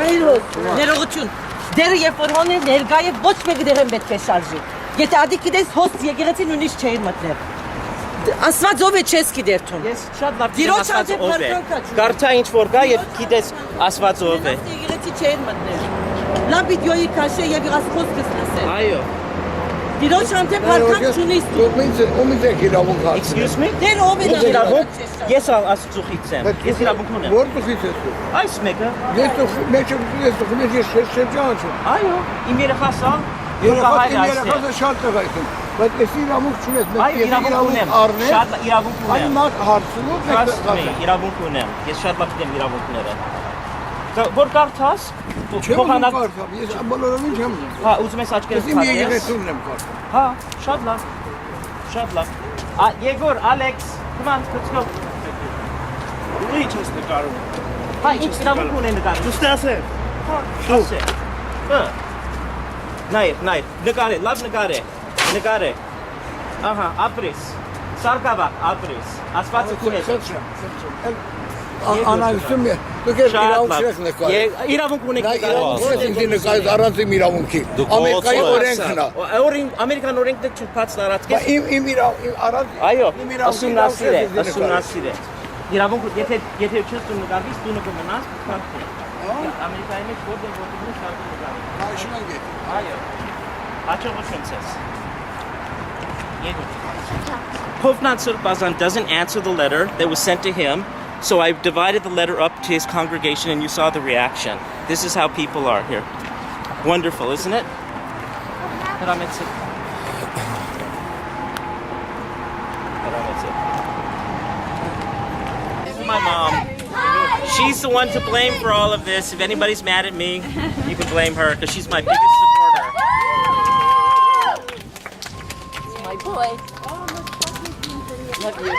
Հայրոց, ներողություն։ Դերը երբ որ հոն է ներկա է ոչ մեկը դեր են պետք է շարժի։ Եթե ադի գիտես հոս եկեղեցին ունիշ չէին մտնել։ Ասված ով է չես գիտեր թուն։ Ես շատ լավ գիտեմ ասված ով է։ Կարծա ինչ որ կա եւ գիտես ասված ով է։ Եկեղեցի չէին մտնել։ Լավ վիդեոյի քաշե եւ եղած խոսքս լսել։ Այո։ Դիրոջ հանդեպ հարկանք չունիս դու։ Ումից է իրավունք հարցը։ Excuse me։ Դեր ով է իրավունք։ Ես աստծուխից եմ։ Ես իրավունք ունեմ։ Որ դուքից ես դու։ Այս մեկը։ Ես շրջան છું։ Այո, իմ երեխասա։ Երեխասը շատ տղա է։ Բայց ես իրավունք չունես, մեկ իրավունք ունեմ։ Շատ իրավունք ունեմ։ Այն մարդ հարցնող մեկ իրավունք ունեմ։ Ես շատ լավ գիտեմ իրավունքները։ Որ կարդաս, փոխանակ կարդամ, ես բոլորովին չեմ ուզում։ Հա, ուզում ես աչքերս քաշես։ Ես իմ եկեղեցումն եմ կարդում։ Հա, շատ լավ։ Շատ լավ։ Եգոր, Ալեքս, come on, let's go։ Դու ինչ ես նկարում։ Հա, ինչ իրավունք ունեն նկարում։ Դու ստասե։ Հա, ասե։ Հա։ Նայր, նկարե, լավ նկարե։ Նկարե։ Ահա, ապրես։ Սարկավա, ապրես։ Ասվածը քուն է։ Անալիզում է։ Դուք իրավունք չեք նկարել։ Իրավունք ունեք նկարել։ Ինձ նկարել առանց իմ իրավունքի։ Ամերիկայի օրենքն է։ Ամերիկան օրենքն է չփած տարածքից։ Իմ առանց այո, ուսումնասիր է։ Իրավունք եթե չես դու նկարվես, դու կմնաս փակի։ Ամերիկայի մեջ որտեղ շատ նկարել։ Հայշնան գետ։ Այո։ Հաջողություն ցես։ Hovnan Surbazan doesn't answer the letter that was sent to him. So I divided the letter up to his congregation and you saw the reaction. This is how people are here. Wonderful, isn't it? This is my mom. She's the one to blame for all of this. If anybody's mad at me, you can blame her because she's my biggest supporter. This is my boy. Love you.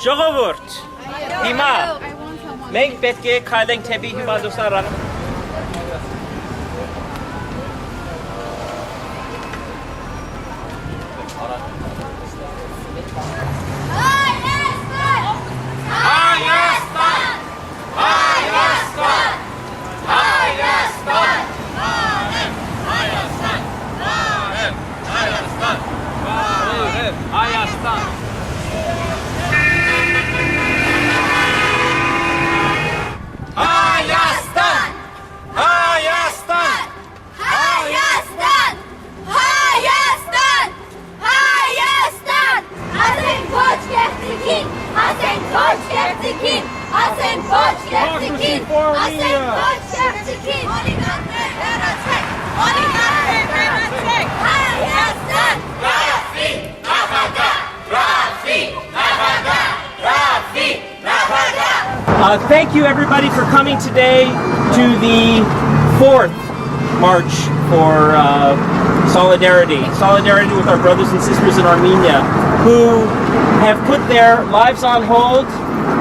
Ժողովուրդ Հիմա մենք պետք է քայլենք թեպի հիվանդոսարան Thank you everybody for coming today to the 4th March for solidarity with our brothers and sisters in Armenia who have put their lives on hold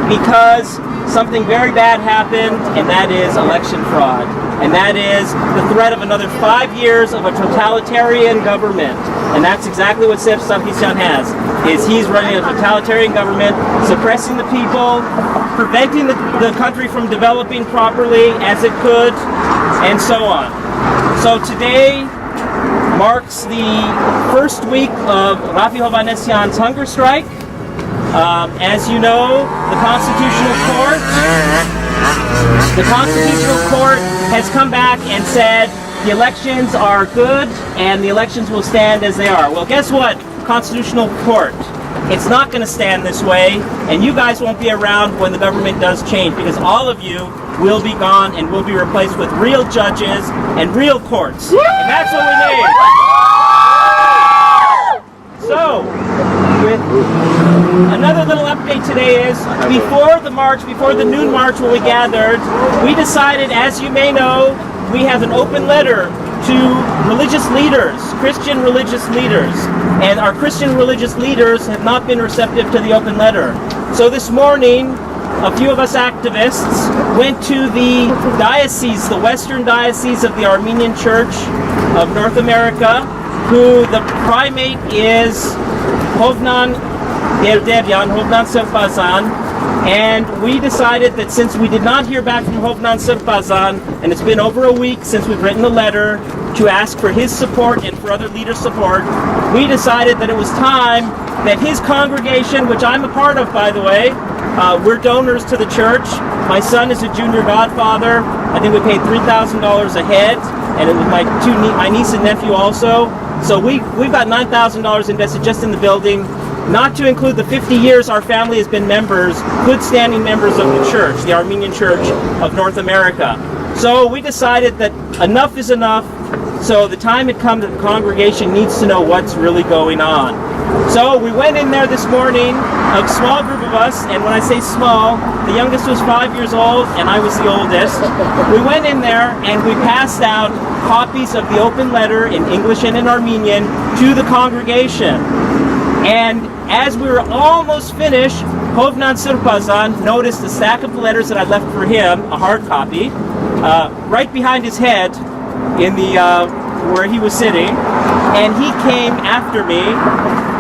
because something very bad happened, and that is election fraud. And that is the threat of another 5 years of a totalitarian government. And that's exactly what Sef Sarkisyan has, is he's running a totalitarian government, suppressing the people, preventing the country from developing properly as it could, and so on. So today marks the first week of Rafi Hovanesyan's hunger strike. As you know, the Constitutional Court has come back and said the elections are good and the elections will stand as they are. Well, guess what, Constitutional Court? It's not going to stand this way, and you guys won't be around when the government does change, because all of you will be gone and will be replaced with real judges and real courts. And that's what we need. So, with another little update today is, before the noon march when we gathered, we decided, as you may know, we have an open letter to religious leaders, Christian religious leaders, and our Christian religious leaders have not been receptive to the open letter. So this morning, a few of us activists went to the diocese, the Western Diocese of the Armenian Church of North America, who the primate is Hovnan Hovnan Selfazan, And we decided that since we did not hear back from Hovnan Sirpazan, and it's been over a week since we've written the letter to ask for his support and for other leaders' support, we decided that it was time that his congregation, which I'm a part of, by the way, we're donors to the church. My son is a junior godfather. I think we paid $3,000 a head, and it was my niece and nephew also. So we've got $9,000 invested just in the building, not to include the 50 years our family has been members, good standing members of the church, the Armenian Church of North America. So we decided that enough is enough. So the time had come that the congregation needs to know what's really going on. So we went in there this morning, a small group of us, and when I say small, the youngest was 5 years old and I was the oldest. We went in there and we passed out copies of the open letter in English and in Armenian to the congregation. And as we were almost finished, Hovnan Sirpazan noticed a stack of letters that I left for him, a hard copy, right behind his head in the where he was sitting, and he came after me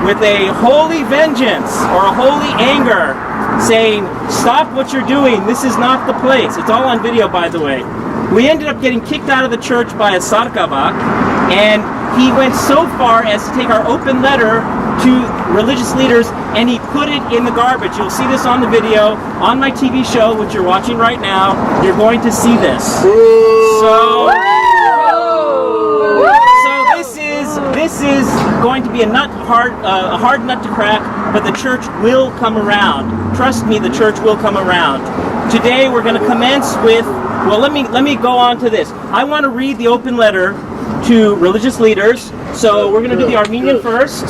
with a holy vengeance or a holy anger, saying, "Stop what you're doing, this is not the place." It's all on video, by the way. We ended up getting kicked out of the church by a sarkavak, and he went so far as to take our open letter to religious leaders and he put it in the garbage. You'll see this on the video on my TV show, which you're watching right now. You're going to see this. So this is going to be a hard nut to crack, but the church will come around. Trust me, the church will come around. Today we're going to commence with, well, let me go on to this. I want to read the open letter to religious leaders. So we're going to do the Armenian first,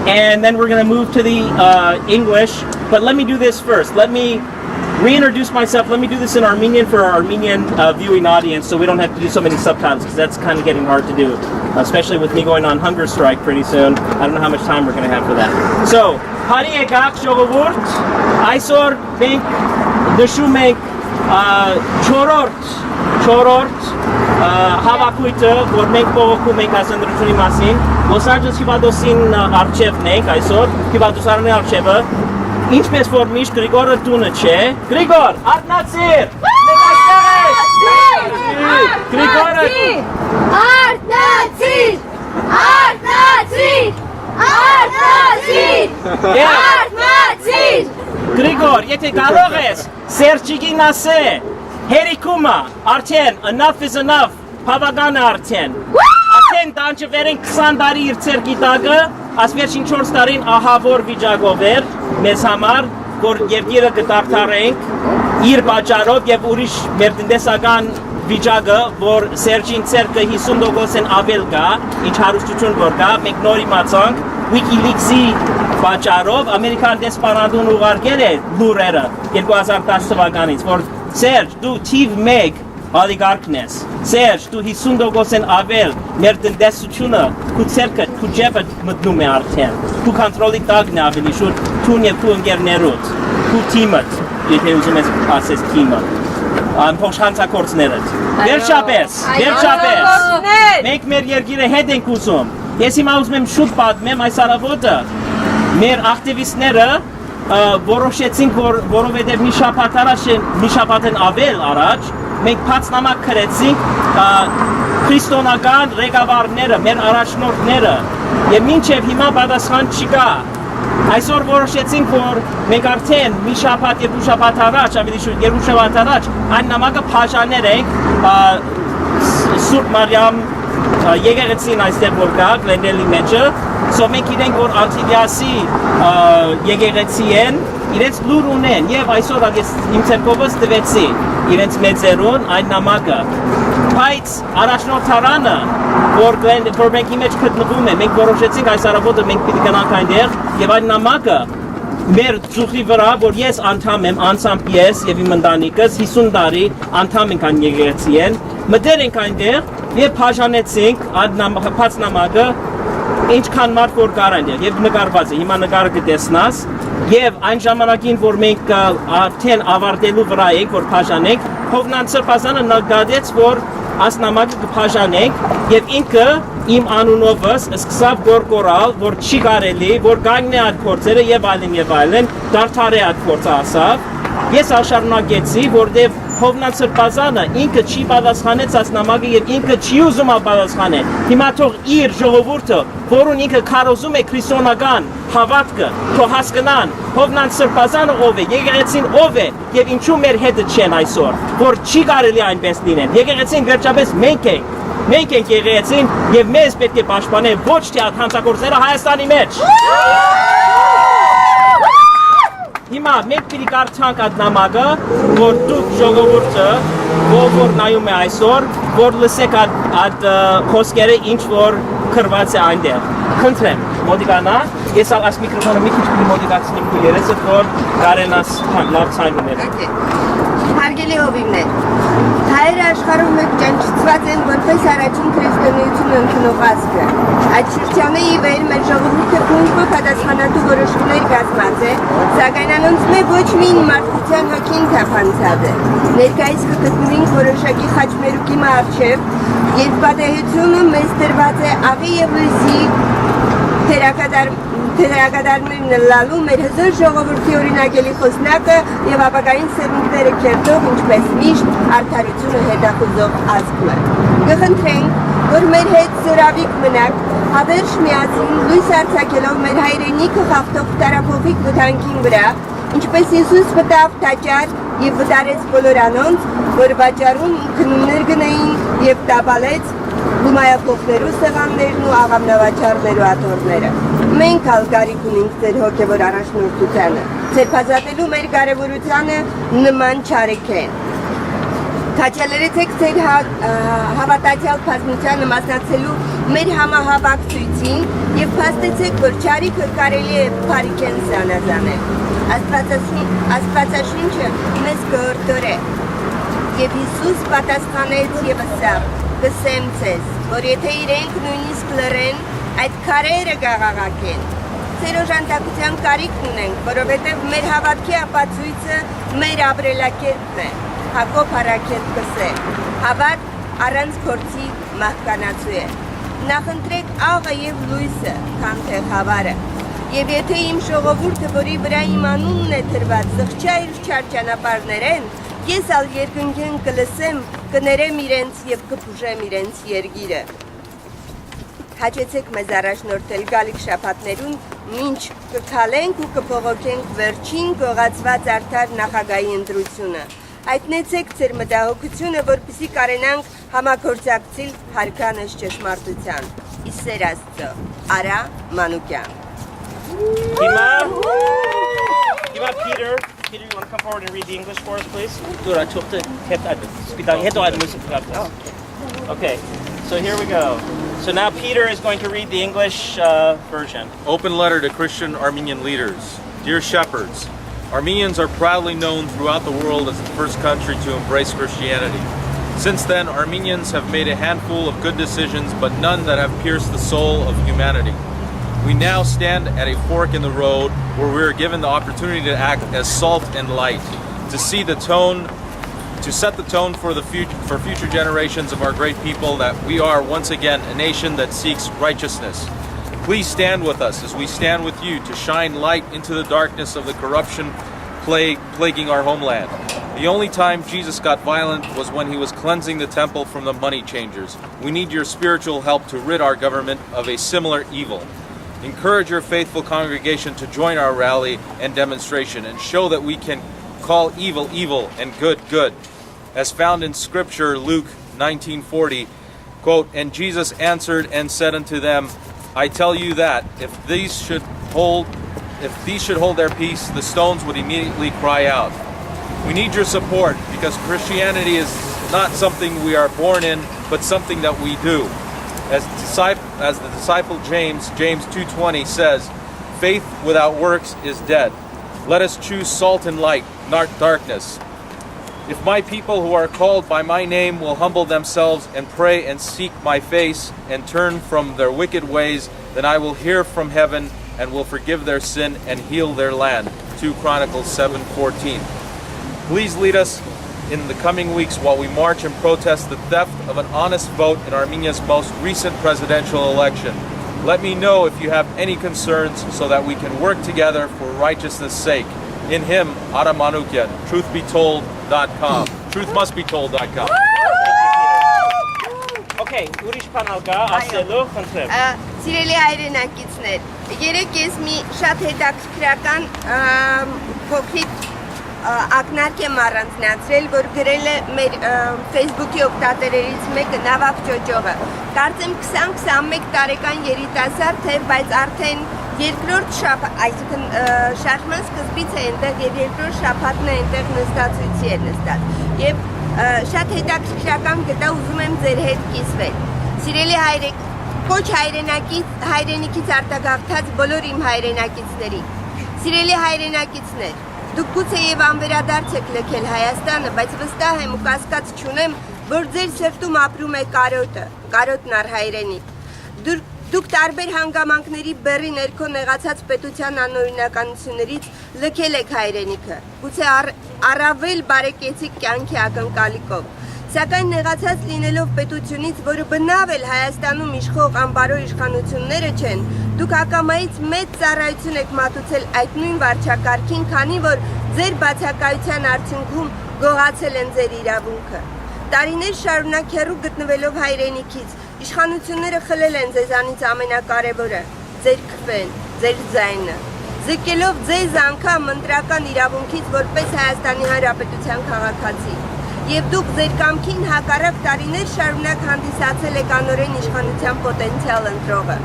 and then we're going to move to the English. But let me do this first. Let me reintroduce myself. Let me do this in Armenian for our Armenian viewing audience, so we don't have to do so many subtitles, because that's kind of getting hard to do, especially with me going on hunger strike pretty soon. I don't know how much time we're going to have for that. So, Hari Egak Shogavurt, Aisor Bank, Deshumeg, Chorort, Հավաքույթը, որ մենք բողոքում ենք այս ընտրությունի մասին, Լոս Անջելես Հիվանդոսին արչևն ենք այսօր, Հիվանդոսարանի արչևը, ինչպես որ միշտ Գրիգորը տունը չէ, Գրիգոր, արտնացիր! Գրիգոր, եթե կարող ես, Սերջիկին ասե, Հերիկումը, արդեն, enough is enough, բավական է արդեն։ Արդեն տանջվեր են 20 տարի իր ցերկի տակը, աս վերջին 4 տարին ահավոր վիճակով էր մեզ համար, որ երկիրը կդարդարենք իր պատճառով եւ ուրիշ մեր տնտեսական վիճակը, որ Սերջին ցերկը 50% ավել կա, ինչ հարստություն որ կա, մենք նոր իմացանք WikiLeaks-ի պատճառով Ամերիկան դեսպանատուն ուղարկել է լուրերը 2010 թվականից, որ Սերջ, դու թիվ 1 ալիգարքն ես, Սերջ, դու 50% ավել մեր տնտեսությունը, քու ցերկը, քու ջեբը մտնում է արդեն, քու կոնտրոլի տակն է ավելի շուտ, քուն եւ քու ընկերներուդ, քու թիմդ, եթե ուզում ես ասես թիմը, փոխանցակործներդ, վերջապես, մենք մեր երկիրը հետ ենք ուզում, ես հիմա ուզում եմ շուտ պատմեմ այս առավոտը, մեր ակտիվիստները որոշեցինք, որովհետև մի շաբաթ են ավել առաջ, մենք փաստնամակ գրեցինք քրիստոնական ղեկավարները, մեր առաջնորդները, եւ մինչեւ հիմա պատասխան չկա։ Այսօր որոշեցինք, որ մենք արդեն մի շաբաթ, երկու շաբաթ առաջ, ավելի շուտ երկու շաբաթ առաջ, այն նամակը բաժանել ենք Սուրբ Մարիամ եկեղեցին այստեղ որ կա, Գլենդեյլի մեջը, so մենք իրենք որ Անտիլիասի եկեղեցի են, իրենց լուր ունեն եւ այսօր ես իմ ցերկովս տվեցի իրենց մեծերուն այն նամակը, բայց առաջնորդարանը որ մենք մեջ գտնվում է, մենք որոշեցինք այս առավոտը մենք պիտի գնանք այնտեղ եւ այն նամակը մեր ծուխի վրա, որ ես անդամ եմ, անցամբ ես եւ իմ ընտանիքս 50 տարի անդամ ենք այն եկեղեցի են, մտեր ենք այնտեղ եւ բաժանեցինք այդ փաց նամակը ինչքան մարդ որ կար այնտեղ եւ նկարված է, հիմա նկարը կտեսնաս եւ այն ժամանակին որ մենք արդեն ավարտելու վրա ենք որ բաժանենք, Hovnan Sirpazանը նկատեց որ այս նամակը կբաժանենք եւ ինքը իմ անունովս սկսավ գորգորալ, որ չի կարելի, որ գանգն է այդ փորձերը եւ այլն, դարդար է այդ փորձը ասավ Ես աշարունակեցի, որտեվ Հովնան Սրբազանը ինքը չի պատասխանեց այս նամակը եւ ինքը չի ուզում պատասխանել։ Հիմա թող իր ժողովուրդը, որուն ինքը քարոզում է քրիստոնական հավատքը, թող հասկանան Հովնան Սրբազանը ով է, եկեղեցին ով է եւ ինչու մեր հետը չեն այսօր, որ չի կարելի այնպես լինել։ Եկեղեցին վերջապես մենք ենք եկեղեցին եւ մեզ պետք է պաշտպանել ոչ թե հանցագործները Հայաստանի մեջ։ Հիմա մենք պիտի կարդանք այդ նամակը, որ դուք ժողովուրդը, որ նայում է այսօր, որ լսեք այդ խոսքերը ինչ որ գրված է այնտեղ։ Խնդրեմ, մոտիկանա, ես այս միկրոֆոնը մի քիչ պիտի մոտիկացնեմ քո երեսը, որ կարենաս լավ ցայն ուներ։ Հարգելի հովիվներ, հայերը աշխարհում մեկ ճանաչված են որպես առաջին քրիստոնեությունը ընդունող ազգը։ Այդ շրջանի ի վեր մեր ժողովուրդը քունջը պատասխանատու որոշումներ կազմած է, սակայն անոնց մեջ ոչ մի մարդկության հոգին թափանցած է։ Ներկայիս կգտնվենք որոշակի խաչմերուկի առջև, երբ պատահությունը մեզ տրված է աղի եւ լույսի թերակատարներն լալու մեր հզոր ժողովրդի օրինակելի խոսնակը եւ ապագային սերունդները կերտող ինչպես միշտ արդարությունը հետախուզող ազգը։ Կխնդրենք, որ մեր հետ զորավիկ մնաք, հավերժ միասին լույս արձակելով մեր հայրենիքը խախտող տարափոխիկ վտանգին վրա, ինչպես Հիսուս մտավ տաճար եւ վտարեց բոլոր անոնց, որ վաճառում քնումներ գնային եւ տապալեց գումայափոխներու սեղաններն ու աղամնավաճառներու աթոռները։ Մենք ալգարիք ունենք ձեր հոգևոր առաջնորդությանը, ձերբազատելու մեր կարևորությանը նման չարիքեն։ Քաչալերեցեք ձեր հավատացյալ բազմությանը մասնակցելու մեր համահավաք ցույցին եւ փաստեցեք, որ չարիքը կարելի է բարիկեն զանազանել։ Աստվածաշունչը մեզ կհորդորե։ Եվ Հիսուս պատասխանեց եւ ասավ. «Կսեմ ձեզ, որ եթե իրենք նույնիսկ լռեն, այդ քարերը կաղաղակեն։ Ձեր օժանդակության կարիքն ունենք, որովհետև մեր հավատքի ապացույցը մեր ապրելակերպն է։ Հակոբ Արաքել կսե. հավատ առանց փորձի մահկանացու է։ Նախընտրեք աղը եւ լույսը, քան թե խավարը։ Եվ եթե իմ ժողովուրդը, որի վրա իմ անունն է դրված, զղջա իր չար ճանապարհներեն, ես ալ երկնքեն կլսեմ, կներեմ իրենց եւ կփուժեմ իրենց երգիրը։ Հաճեցեք մեզ առաջնորդել գալիք շաբաթներուն, մինչ կքալենք ու կփողոքենք վերջին գողացված արդար նախագահի ընտրությունը։ Հայտնեցեք ձեր մտահոգությունը, որպեսզի կարենանք համագործակցել հարգանշ ճշմարտության։ Իսեր Աստծո, Արա Manoogian։ Հիմա Peter, you want to come forward and read the English for us, please? Okay, so here we go. So now Peter is going to read the English version. Open letter to Christian Armenian leaders. Dear shepherds, Armenians are proudly known throughout the world as the first country to embrace Christianity. Since then, Armenians have made a handful of good decisions, but none that have pierced the soul of humanity. We now stand at a fork in the road where we are given the opportunity to act as salt and light, to set the tone for future generations of our great people, that we are once again a nation that seeks righteousness. Please stand with us as we stand with you to shine light into the darkness of the corruption plaguing our homeland. The only time Jesus got violent was when he was cleansing the temple from the money changers. We need your spiritual help to rid our government of a similar evil. Encourage your faithful congregation to join our rally and demonstration and show that we can call evil evil and good good. As found in Scripture, Luke 19:40, quote, "And Jesus answered and said unto them, I tell you that if these should hold their peace, the stones would immediately cry out." We need your support because Christianity is not something we are born in, but something that we do. As the disciple James 2:20 says, faith without works is dead. Let us choose salt and light, not darkness. If my people who are called by my name will humble themselves and pray and seek my face and turn from their wicked ways, then I will hear from heaven and will forgive their sin and heal their land. 2 Chronicles 7:14. Please lead us in the coming weeks while we march and protest the theft of an honest vote in Armenia's most recent presidential election. Let me know if you have any concerns so that we can work together for righteousness' sake. in him, Ara Manoogian, truthbetold.com. Truthmustbetold.com. Okay, ուրիշ բանալ կա, ասելու, խնդրեմ։ Սիրելի հայրենակիցներ, երեք ես մի շատ հետաքրքրական փոքրիկ ակնարկ եմ առանձնացրել, որ գրել է մեր Facebook-ի օգտատերերից մեկը Նավակ Ճոճողը։ Կարծեմ 20-21 տարեկան երիտասարդ է, բայց արդեն երկրորդ շաբաթ, այսինքն շարժման սկզբից է այնտեղ եւ երկրորդ շաբաթն է այնտեղ նստածույցի է նստած։ Եվ շատ հետաքրքրական գտա, ուզում եմ ձեր հետ կիսվել։ Սիրելի կոչ հայրենիքից արտագաղթած բոլոր իմ հայրենակիցների։ Սիրելի հայրենակիցներ, դուք գուցե եւ անվերադարձ եք լքել Հայաստանը, բայց վստահ եմ ու կասկած չունեմ, որ ձեր սրտում ապրում է կարոտն առ հայրենիք։ Դուք տարբեր հանգամանքների բեռի ներքո նեղացած պետության անօրինականություններից լքել եք հայրենիքը, գուցե առավել բարեկեցիկ կյանքի ակնկալիքով, սակայն նեղացած լինելով պետությունից, որը բնավ էլ Հայաստանում իշխող անբարո իշխանությունները չեն, դուք ակամայից մեծ ծառայություն եք մատուցել այդ նույն վարչակարգին, քանի որ ձեր բացակայության արդյունքում գողացել են ձեր իրավունքը։ Տարիներ շարունակ հեռու գտնվելով հայրենիքից, իշխանությունները խլել են ձեզանից ամենակարևորը, ձեր քվեն, ձեր ձայնը, զրկելով ձեզ անգամ ընտրական իրավունքից որպես Հայաստանի Հանրապետության քաղաքացի։ Եվ դուք ձեր կամքին հակառակ տարիներ շարունակ հանդիսացել եք անօրեն իշխանության պոտենցիալ ընտրողը։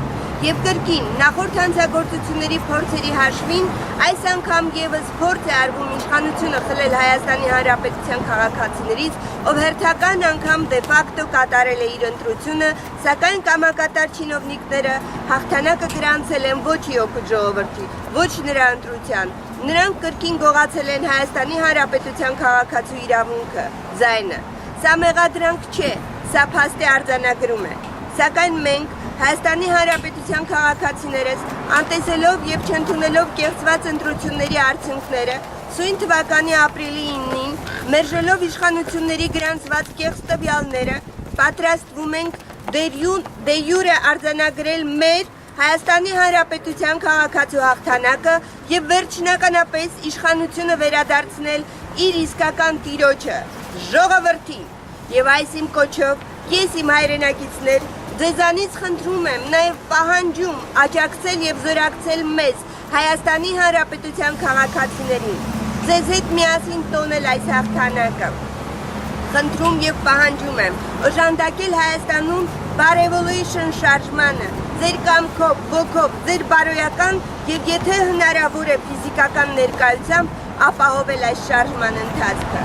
Եվ կրկին, նախորդ հանցագործությունների փորձերի հաշվին, այս անգամ եւս փորձ է արվում իշխանությունը խլել Հայաստանի Հանրապետության քաղաքացիներից, ով հերթական անգամ դե ֆակտո կատարել է իր ընտրությունը, սակայն կամակատար չինովնիկները հաղթանակը գրանցել են ոչ իօքու ժողովրդի, ոչ նրա ընտրության։ Նրանք կրկին գողացել են Հայաստանի Հանրապետության քաղաքացու իրավունքը, ձայնը։ Սա մեղադրանք չէ, սա փաստի արձանագրում է։ Սակայն մենք Հայաստանի Հանրապետության քաղաքացիներս, անտեսելով եւ չընդունելով կեղծված ընտրությունների արդյունքները, սույն թվականի ապրիլի 9-ին, մերժելով իշխանությունների գրանցված կեղծ տվյալները, պատրաստվում ենք դե յուրե արձանագրել մեր Հայաստանի Հանրապետության քաղաքացու հաղթանակը եւ վերջնականապես իշխանությունը վերադարձնել իր իսկական տիրոջը, ժողովրդին։ Եվ այս իմ կոչով ես իմ հայրենակիցներ ձեզանից խնդրում եմ, նաև պահանջում աջակցել եւ զորակցել մեզ Հայաստանի Հանրապետության քաղաքացիներին, ձեզ հետ միասին տոնել այս հաղթանակը։ Խնդրում եւ պահանջում եմ օժանդակել Հայաստանում բարեվոլուշն շարժմանը, ձեր կամքով, ոգով, ձեր բարոյական եւ եթե հնարավոր է ֆիզիկական ներկայությամբ ապահովել այս շարժման ընթացքը։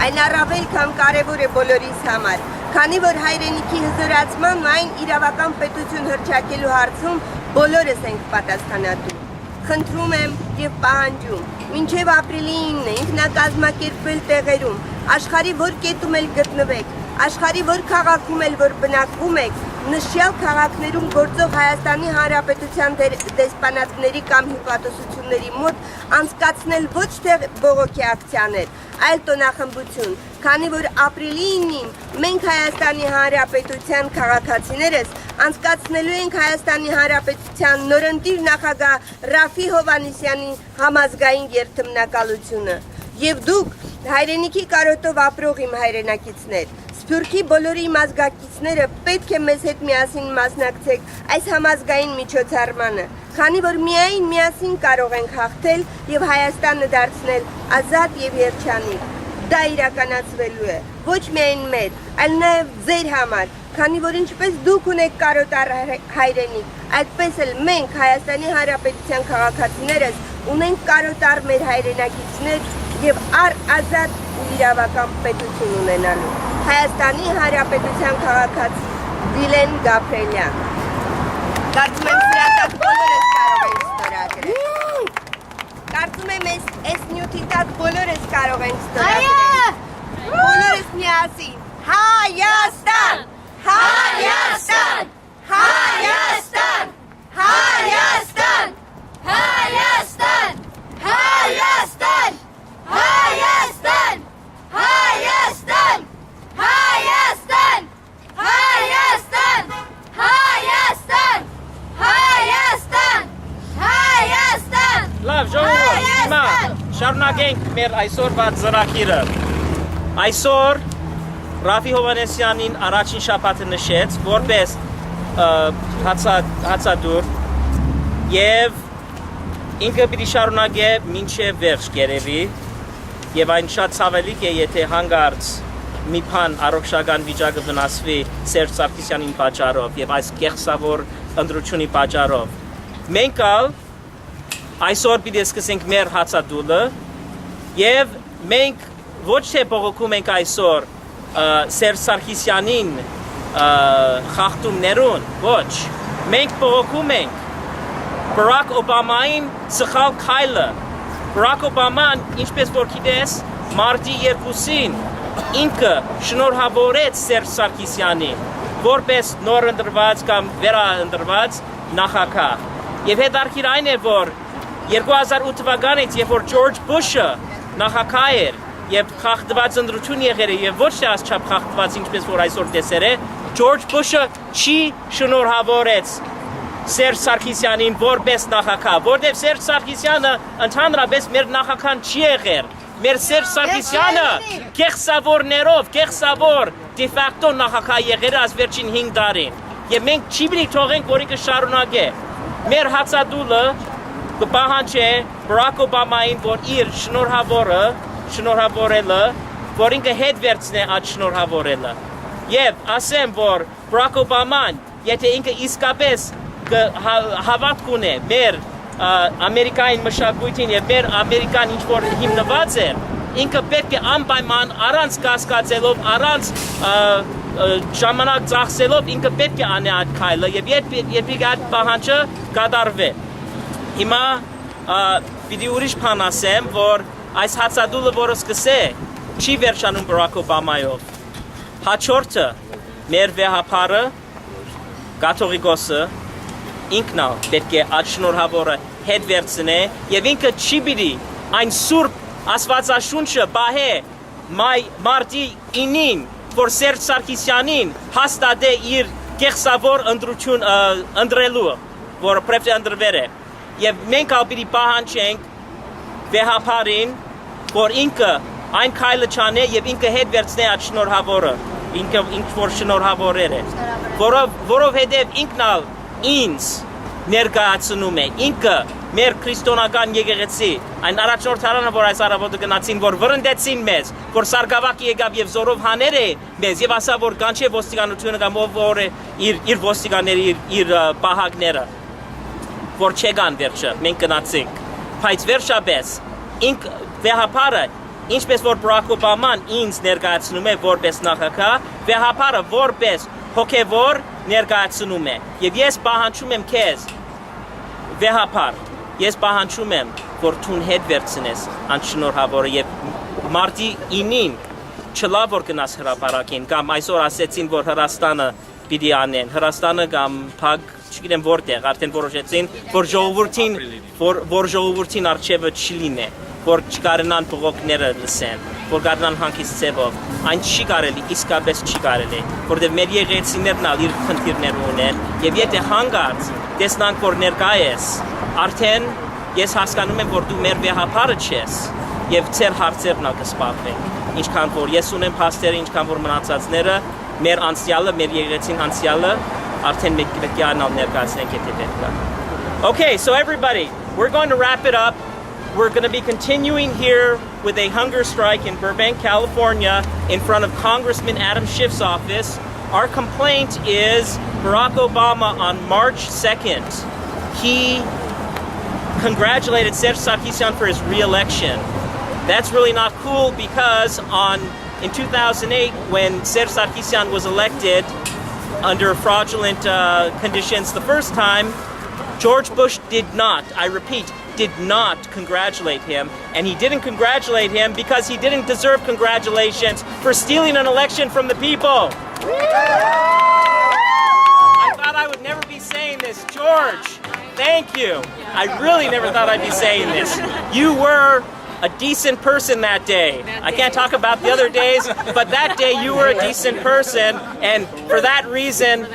Այն առավել քան կարևոր է բոլորիս համար, քանի որ հայրենիքի հզորացման ու այն իրավական պետություն հռչակելու հարցում բոլորս ենք պատասխանատու։ Խնդրում եմ եւ պահանջում, մինչեւ ապրիլի 9-ը ինքնակազմակերպվել տեղերում, աշխարհի որ կետում էլ գտնվեք, աշխարհի որ քաղաքում էլ որ բնակվում եք, նշյալ քաղաքներում գործող Հայաստանի Հանրապետության դեսպանատների կամ հյուպատոսությունների մոտ անցկացնել ոչ թե բողոքի ակցիաներ, այլ տոնախմբություն, քանի որ ապրիլի 9-ին մենք Հայաստանի Հանրապետության քաղաքացիներս անցկացնելու ենք Հայաստանի Հանրապետության նորընտիր նախագահ Ռաֆի Հովհաննիսյանի համազգային երթմնակալությունը։ Եվ դուք հայրենիքի կարոտով ապրող իմ հայրենակիցներ, Սփյուռքի բոլոր իմ ազգակիցները պետք է մեզ հետ միասին մասնակցեք այս համազգային միջոցառմանը, քանի որ միայն միասին կարող ենք հաղթել եւ Հայաստանը դարձնել ազատ եւ երջանիկ։ Դա իրականացվելու է ոչ միայն մեր, այլ նաեւ ձեր համար, քանի որ ինչպես դուք ունեք կարոտ առ հայրենիք, այդպես էլ մենք Հայաստանի Հանրապետության քաղաքացիներս ունենք կարոտ առ մեր հայրենակիցներ եւ առ ազատ ու իրավական պետություն ունենալու։ Հայաստանի Հանրապետության քաղաքացի Դիլեն Գաբրելյան։ Կարծում եմ սրատակ բոլորս կարող ենք ստորագրել։ Կարծում եմ այս նյութի տակ բոլորս կարող ենք ստորագրել։ Բոլորս միասին։ Հայաստան! Հայաստան! Հայաստան! Հայաստան! Հայաստան! Հայաստան! Հայաստան! Հայաստան! Հայաստան! Հայաստան! Հայաստան! Հայաստան! Հայաստան! Լավ, ժողովուրդ, հիմա շարունակենք մեր այսօրվա ծրագիրը։ Այսօր Ռաֆի Հովհաննեսյանին առաջին շաբաթը նշեց որպես հացադուր եւ ինքը պիտի շարունակե մինչև վերջ գերեվի եւ այն շատ ցավալիկ է եթե հանգարց մի բան առողջական վիճակը վնասվի Սերժ Սարգսյանին պատճառով եւ այս կեղծավոր ընտրությունի պատճառով։ Մենք այսօր պիտի սկսենք մեր հացադուլը եւ մենք ոչ թե բողոքում ենք այսօր Սերժ Սարգսյանին խախտումներուն, ոչ, մենք բողոքում ենք Բարաք Օբամային սխալ քայլը։ Բարաք Օբաման, ինչպես որ գիտես, մարտի 2-ին ինքը շնորհավորեց Սերժ Սարգսյանին որպես նոր ընտրված կամ վերաընտրված նախագահ։ Եվ հետարքիր այն է, որ 2008 թվականից, երբ որ Ջորջ Բուշը նախագահ էր եւ խախտված ընտրություն եղել է եւ ոչ թե ասչափ խախտված, ինչպես որ այսօր տեսեր է, Ջորջ Բուշը չի շնորհավորեց Սերժ Սարգսյանին որպես նախագահ, որտեղ Սերժ Սարգսյանը ընդհանրապես մեր նախագահ չի եղել։ Մեր Սերժ Սարգսյանը կեղծավորներով, կեղծավոր դե ֆակտո նախագահ եղել է վերջին 5 տարին։ Եվ մենք չի պիտի թողենք, որ ինքը շարունակե։ Մեր հացադուլը կպահանջի Բարաք Օբամային, որ իր շնորհավորելը, որ ինքը հետ վերցնե այդ շնորհավորելը։ Եվ ասեմ, որ Բարաք Օբաման, եթե ինքը իսկապես հավատք ունե մեր Ամերիկային մշակույթին եւ մեր Ամերիկան ինչ որ հիմնված է, ինքը պետք է անպայման առանց կասկածելով, առանց ժամանակ ծախսելով ինքը պետք է անի այդ քայլը եւ երբ այդ պահանջը կատարվի։ Հիմա պիտի ուրիշ բան ասեմ, որ այս հացադուլը, որը սկսե, չի վերջանում Բարաք Օբամայով։ Հաջորդը մեր վեհապարը կաթողիկոսը ինքնա պետք է այդ շնորհավորը հետ վերցնե եւ ինքը չի պիտի այն սուրբ աստվածաշունչը բահե մարտի 9-ին, որ Սերժ Սարգսյանին հաստատե իր կեղծավոր ընտրություն ընտրելու, որը πρέπει ընտրվեր է։ Եվ մենք պիտի պահանջենք վեհապարին, որ ինքը այն քայլը չանե եւ ինքը հետ վերցնե այդ շնորհավորը, ինքը ինչ որ շնորհավորեր է, որովհետեւ ինքն ինձ ներկայացնում է, ինքը մեր քրիստոնական եկեղեցի, այն առաջնորդարանը, որ այս առավոտը գնացին, որ վրընդեցին մեզ, որ Սարգսակը եկավ եւ զորով հաներ է մեզ եւ ասա, որ կանչե ոստիկանությունը կամ որ իր ոստիկանների իր պահակները, որ չեկան վերջը, մենք գնացինք, բայց վերջապես ինք վեհապարը, ինչպես որ Բարաք Օբաման ինձ ներկայացնում է որպես նախագահ, վեհապարը որպես հոգևոր ներկայացնում է եւ ես պահանջում եմ քեզ վեհապար, ես պահանջում եմ որ դու հետ վերցնես այն շնորհավորը եւ մարտի 9-ին չլա որ գնաս հրապարակին կամ այսօր ասեցին որ Հրաստանը պիտի անեն, Հրաստանը կամ Փակ, չգիտեմ որտեղ, արդեն որոշեցին որ ժողովրդին արժևը չլինի, որ չկարենան բողոքները լսեն, որ կարենան հանգիստ ձևով, այն չի կարելի, իսկապես չի կարելի, որտեղ մեր եկեղեցիներն ալ իր խնդիրներ ունեն, եւ եթե հանգարց տեսնանք որ ներկա ես, արդեն ես հասկանում եմ որ դու մեր վեհապարը չես, եւ ծեր հարցերն ալ կսպասվեն, ինչքան որ ես ունեմ փաստերը, ինչքան որ մնացածները, մեր անցյալը, մեր եկեղեցին անցյալը, արդեն մենք պետք է անալ ներկայացնենք եթե պետք է։ Okay, so everybody, we're going to wrap it up. We're going to be continuing here with a hunger strike in Burbank, California, in front of Congressman Adam Schiff's office. Our complaint is Barack Obama on March 2nd. He congratulated Serge Sarkisian for his re-election. That's really not cool because in 2008, when Serge Sarkisian was elected under fraudulent conditions the first time, George Bush did not, I repeat, did not congratulate him, and he didn't congratulate him because he didn't deserve congratulations for stealing an election from the people. I thought I would never be saying this. George, thank you. I really never thought I'd be saying this. You were a decent person that day. I can't talk about the other days, but that day you were a decent person, and for that reason,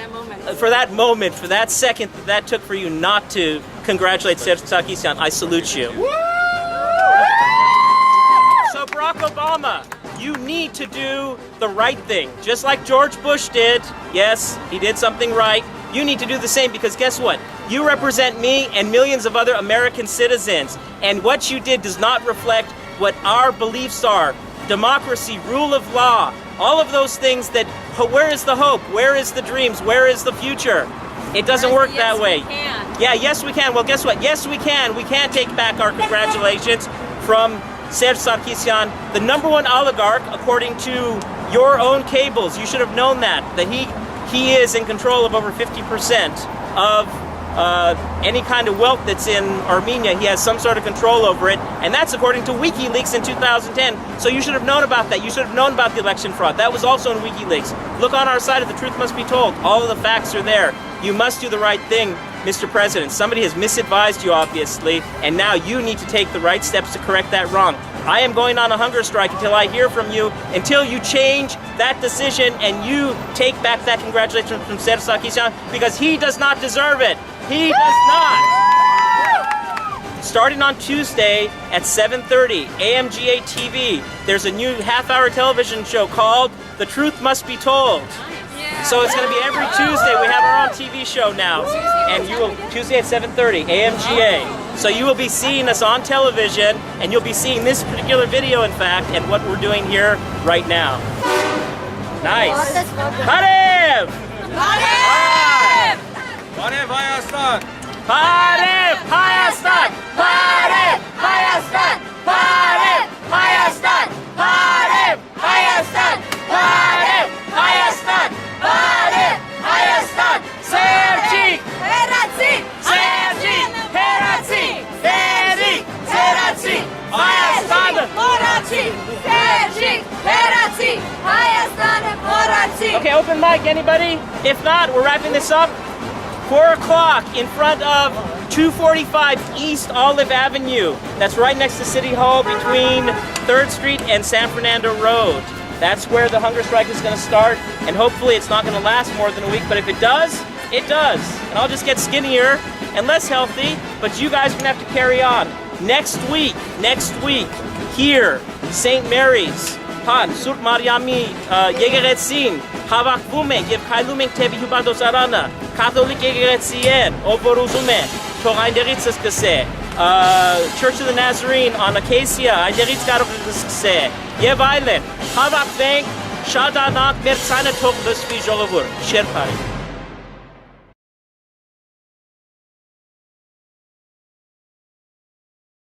for that moment, for that second that took for you not to congratulate Serge Sarkisian, I salute you. Barack Obama, you need to do the right thing. Just like George Bush did. Yes, he did something right. You need to do the same because guess what? You represent me and millions of other American citizens. And what you did does not reflect what our beliefs are. Democracy, rule of law, all of those things that, where is the hope? Where is the dreams? Where is the future? It doesn't work that way. Yeah, yes we can. Well, guess what? Yes we can. We can take back our congratulations from Serge Sarkisian, the #1 oligarch, according to your own cables. You should have known that he is in control of over 50% of any kind of wealth that's in Armenia. He has some sort of control over it, and that's according to WikiLeaks in 2010. So you should have known about that. You should have known about the election fraud. That was also in WikiLeaks. Look on our side of The Truth Must Be Told. All of the facts are there. You must do the right thing, Mr. President. Somebody has misadvised you, obviously, and now you need to take the right steps to correct that wrong. I am going on a hunger strike until I hear from you, until you change that decision and you take back that congratulations from Serge Sarkisian, because he does not deserve it. He does not. Starting on Tuesday at 7:30, AMGA TV, there's a new half-hour television show called The Truth Must Be Told. So it's going to be every Tuesday. We have our own TV show now, and you will Tuesday at 7:30, AMGA. So you will be seeing us on television, and you'll be seeing this particular video, in fact, and what we're doing here right now. Nice. Harev! Harev! Harev Hayastan! Harev Hayastan! Harev Hayastan! Harev Hayastan! Harev Hayastan! Harev Hayastan! Harev Hayastan! Sergi! Heratsi! Sergi! Heratsi! Sergi! Heratsi! Hayastan! Morachi! Sergi! Heratsi! Hayastan! Morachi! Okay, open mic, anybody? If not, we're wrapping this up. 4 o'clock in front of 245 East Olive Avenue. That's right next to City Hall between 3rd Street and San Fernando Road. That's where the hunger strike is going to start, and hopefully it's not going to last more than a week, but if it does, it does. And I'll just get skinnier and less healthy, but you guys are going to have to carry on. Next week, here, St. Mary's, Han, Sur Mariami, Yegeretsin, Havakvume, Yev Kailume, Tevi Hubadosarana, Catholic Yegeretien, Oboruzume, Torainderitz Kase, Church of the Nazarene on Acacia, Ainderitz Kase, Yev Island, Havak Bank, Shadanak, Mersana Tok Vespi Jolovur, Sherpari.